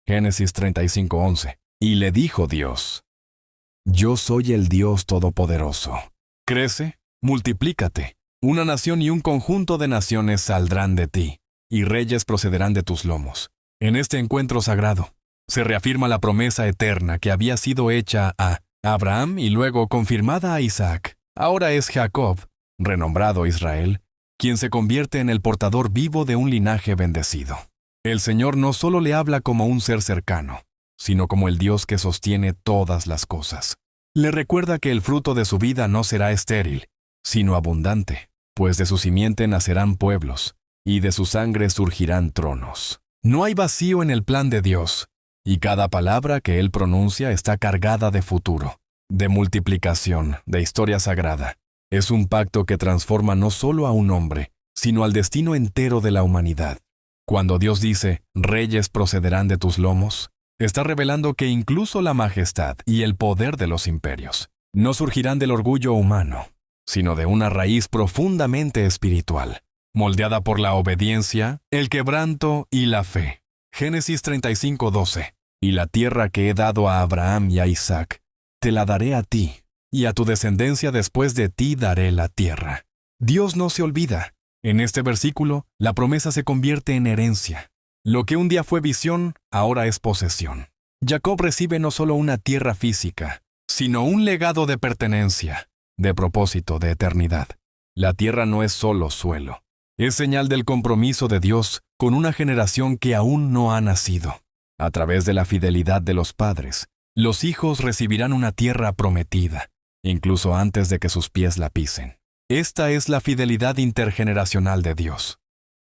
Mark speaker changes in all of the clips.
Speaker 1: Génesis 35:11. Y le dijo Dios: Yo soy el Dios Todopoderoso. Crece, multiplícate. Una nación y un conjunto de naciones saldrán de ti, y reyes procederán de tus lomos. En este encuentro sagrado, se reafirma la promesa eterna que había sido hecha a Abraham y luego confirmada a Isaac. Ahora es Jacob, renombrado Israel, quien se convierte en el portador vivo de un linaje bendecido. El Señor no solo le habla como un ser cercano, sino como el Dios que sostiene todas las cosas. Le recuerda que el fruto de su vida no será estéril, sino abundante, pues de su simiente nacerán pueblos, y de su sangre surgirán tronos. No hay vacío en el plan de Dios, y cada palabra que Él pronuncia está cargada de futuro, de multiplicación, de historia sagrada. Es un pacto que transforma no solo a un hombre, sino al destino entero de la humanidad. Cuando Dios dice, reyes procederán de tus lomos, está revelando que incluso la majestad y el poder de los imperios no surgirán del orgullo humano, sino de una raíz profundamente espiritual, moldeada por la obediencia, el quebranto y la fe. Génesis 35:12. Y la tierra que he dado a Abraham y a Isaac, te la daré a ti, y a tu descendencia después de ti daré la tierra. Dios no se olvida. En este versículo, la promesa se convierte en herencia. Lo que un día fue visión, ahora es posesión. Jacob recibe no solo una tierra física, sino un legado de pertenencia, de propósito, de eternidad. La tierra no es solo suelo. Es señal del compromiso de Dios con una generación que aún no ha nacido. A través de la fidelidad de los padres, los hijos recibirán una tierra prometida, incluso antes de que sus pies la pisen. Esta es la fidelidad intergeneracional de Dios.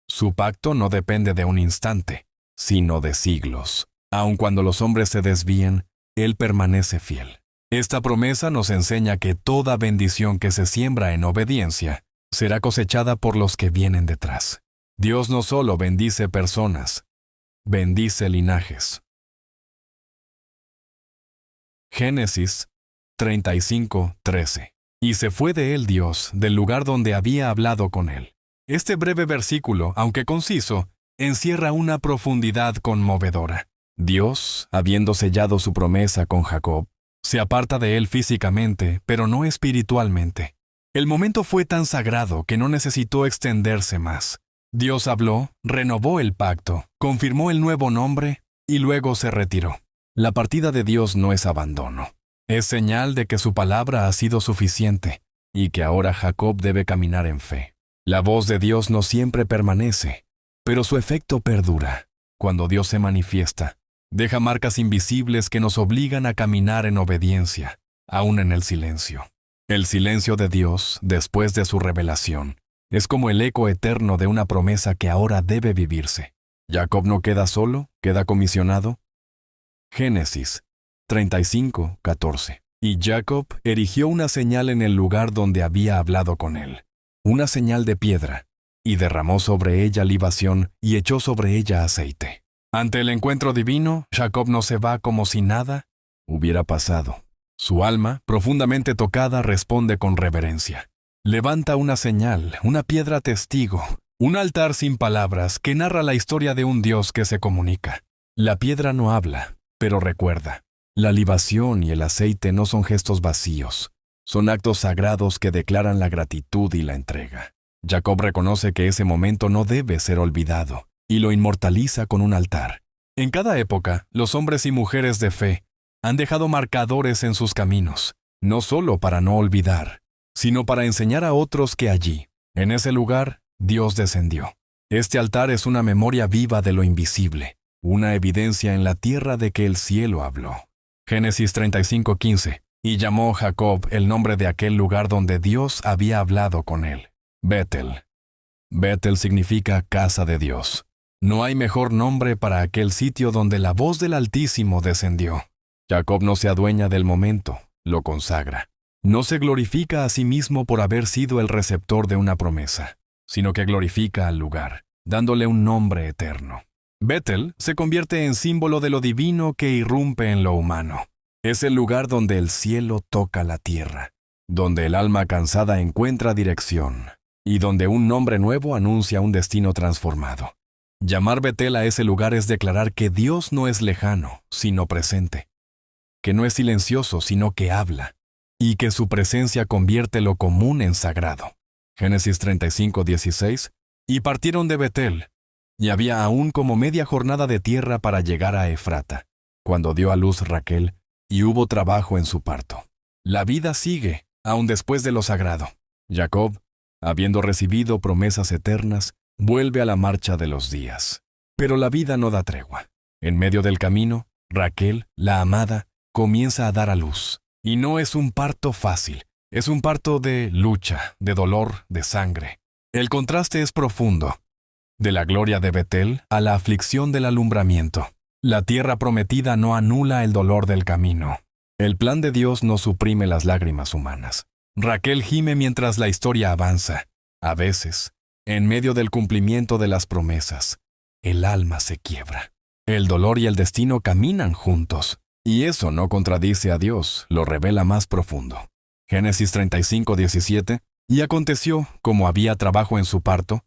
Speaker 1: Su pacto no depende de un instante, sino de siglos. Aun cuando los hombres se desvíen, Él permanece fiel. Esta promesa nos enseña que toda bendición que se siembra en obediencia será cosechada por los que vienen detrás. Dios no solo bendice personas, bendice linajes. Génesis 35:13. Y se fue de él Dios del lugar donde había hablado con él. Este breve versículo, aunque conciso, encierra una profundidad conmovedora. Dios, habiendo sellado su promesa con Jacob, se aparta de él físicamente, pero no espiritualmente. El momento fue tan sagrado que no necesitó extenderse más. Dios habló, renovó el pacto, confirmó el nuevo nombre y luego se retiró. La partida de Dios no es abandono. Es señal de que su palabra ha sido suficiente y que ahora Jacob debe caminar en fe. La voz de Dios no siempre permanece, pero su efecto perdura. Cuando Dios se manifiesta, deja marcas invisibles que nos obligan a caminar en obediencia, aún en el silencio. El silencio de Dios, después de su revelación, es como el eco eterno de una promesa que ahora debe vivirse. Jacob no queda solo, queda comisionado. Génesis 35:14. Y Jacob erigió una señal en el lugar donde había hablado con él, una señal de piedra, y derramó sobre ella libación y echó sobre ella aceite. Ante el encuentro divino, Jacob no se va como si nada hubiera pasado. Su alma, profundamente tocada, responde con reverencia. Levanta una señal, una piedra testigo, un altar sin palabras que narra la historia de un Dios que se comunica. La piedra no habla, pero recuerda. La libación y el aceite no son gestos vacíos, son actos sagrados que declaran la gratitud y la entrega. Jacob reconoce que ese momento no debe ser olvidado y lo inmortaliza con un altar. En cada época, los hombres y mujeres de fe han dejado marcadores en sus caminos, no solo para no olvidar, sino para enseñar a otros que allí, en ese lugar, Dios descendió. Este altar es una memoria viva de lo invisible, una evidencia en la tierra de que el cielo habló. Génesis 35:15. Y llamó Jacob el nombre de aquel lugar donde Dios había hablado con él, Betel. Betel significa casa de Dios. No hay mejor nombre para aquel sitio donde la voz del Altísimo descendió. Jacob no se adueña del momento, lo consagra. No se glorifica a sí mismo por haber sido el receptor de una promesa, sino que glorifica al lugar, dándole un nombre eterno. Betel se convierte en símbolo de lo divino que irrumpe en lo humano. Es el lugar donde el cielo toca la tierra, donde el alma cansada encuentra dirección y donde un nombre nuevo anuncia un destino transformado. Llamar Betel a ese lugar es declarar que Dios no es lejano, sino presente, que no es silencioso, sino que habla, y que su presencia convierte lo común en sagrado. Génesis 35:16. Y partieron de Betel, y había aún como media jornada de tierra para llegar a Efrata, cuando dio a luz Raquel, y hubo trabajo en su parto. La vida sigue, aun después de lo sagrado. Jacob, habiendo recibido promesas eternas, vuelve a la marcha de los días. Pero la vida no da tregua. En medio del camino, Raquel, la amada, comienza a dar a luz. Y no es un parto fácil, es un parto de lucha, de dolor, de sangre. El contraste es profundo. De la gloria de Betel a la aflicción del alumbramiento. La tierra prometida no anula el dolor del camino. El plan de Dios no suprime las lágrimas humanas. Raquel gime mientras la historia avanza. A veces, en medio del cumplimiento de las promesas, el alma se quiebra. El dolor y el destino caminan juntos. Y eso no contradice a Dios, lo revela más profundo. Génesis 35:17. Y aconteció, como había trabajo en su parto,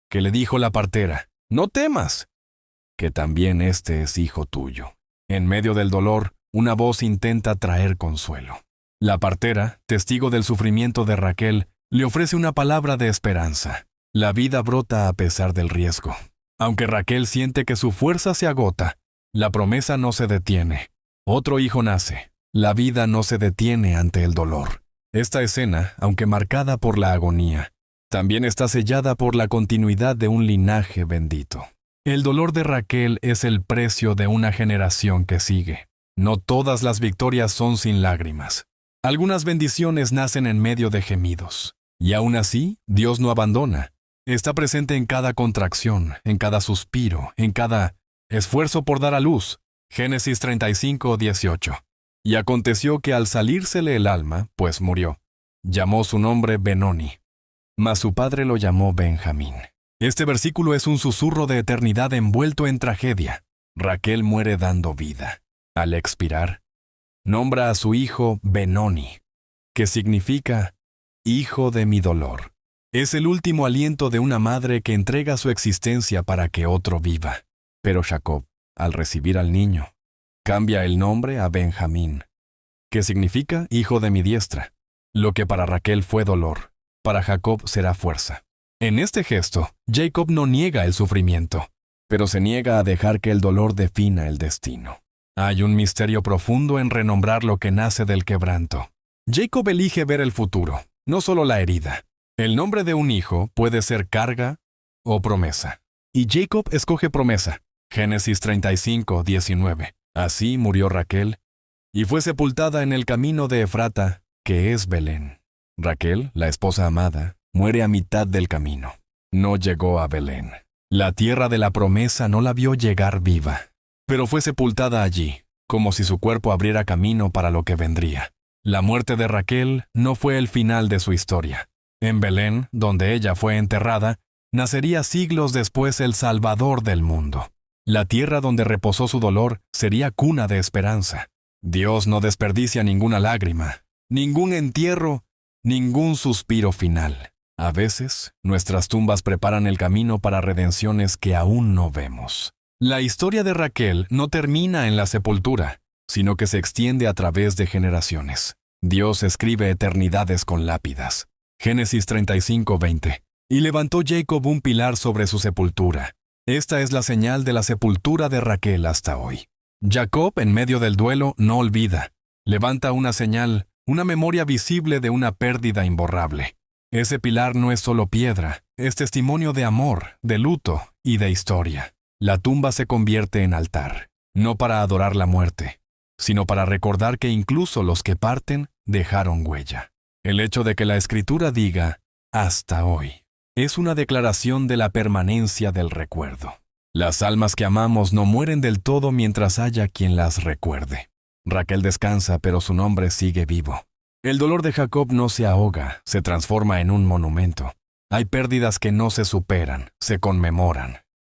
Speaker 1: que le dijo la partera, «No temas, que también este es hijo tuyo». En medio del dolor, una voz intenta traer consuelo. La partera, testigo del sufrimiento de Raquel, le ofrece una palabra de esperanza. La vida brota a pesar del riesgo. Aunque Raquel siente que su fuerza se agota, la promesa no se detiene. Otro hijo nace. La vida no se detiene ante el dolor. Esta escena, aunque marcada por la agonía, también está sellada por la continuidad de un linaje bendito. El dolor de Raquel es el precio de una generación que sigue. No todas las victorias son sin lágrimas. Algunas bendiciones nacen en medio de gemidos. Y aún así, Dios no abandona. Está presente en cada contracción, en cada suspiro, en cada esfuerzo por dar a luz. Génesis 35:18. Y aconteció que al salírsele el alma, pues murió, llamó su nombre Benoni, mas su padre lo llamó Benjamín. Este versículo es un susurro de eternidad envuelto en tragedia. Raquel muere dando vida. Al expirar, nombra a su hijo Benoni, que significa hijo de mi dolor. Es el último aliento de una madre que entrega su existencia para que otro viva. Pero Jacob, al recibir al niño, cambia el nombre a Benjamín, que significa hijo de mi diestra. Lo que para Raquel fue dolor, para Jacob será fuerza. En este gesto, Jacob no niega el sufrimiento, pero se niega a dejar que el dolor defina el destino. Hay un misterio profundo en renombrar lo que nace del quebranto. Jacob elige ver el futuro, no solo la herida. El nombre de un hijo puede ser carga o promesa. Y Jacob escoge promesa. Génesis 35:19. Así murió Raquel, y fue sepultada en el camino de Efrata, que es Belén. Raquel, la esposa amada, muere a mitad del camino. No llegó a Belén. La tierra de la promesa no la vio llegar viva, pero fue sepultada allí, como si su cuerpo abriera camino para lo que vendría. La muerte de Raquel no fue el final de su historia. En Belén, donde ella fue enterrada, nacería siglos después el Salvador del mundo. La tierra donde reposó su dolor sería cuna de esperanza. Dios no desperdicia ninguna lágrima, ningún entierro, ningún suspiro final. A veces, nuestras tumbas preparan el camino para redenciones que aún no vemos. La historia de Raquel no termina en la sepultura, sino que se extiende a través de generaciones. Dios escribe eternidades con lápidas. Génesis 35:20. Y levantó Jacob un pilar sobre su sepultura. Esta es la señal de la sepultura de Raquel hasta hoy. Jacob, en medio del duelo, no olvida. Levanta una señal, una memoria visible de una pérdida imborrable. Ese pilar no es solo piedra, es testimonio de amor, de luto y de historia. La tumba se convierte en altar, no para adorar la muerte, sino para recordar que incluso los que parten dejaron huella. El hecho de que la Escritura diga, hasta hoy, es una declaración de la permanencia del recuerdo. Las almas que amamos no mueren del todo mientras haya quien las recuerde. Raquel descansa, pero su nombre sigue vivo. El dolor de Jacob no se ahoga, se transforma en un monumento. Hay pérdidas que no se superan, se conmemoran.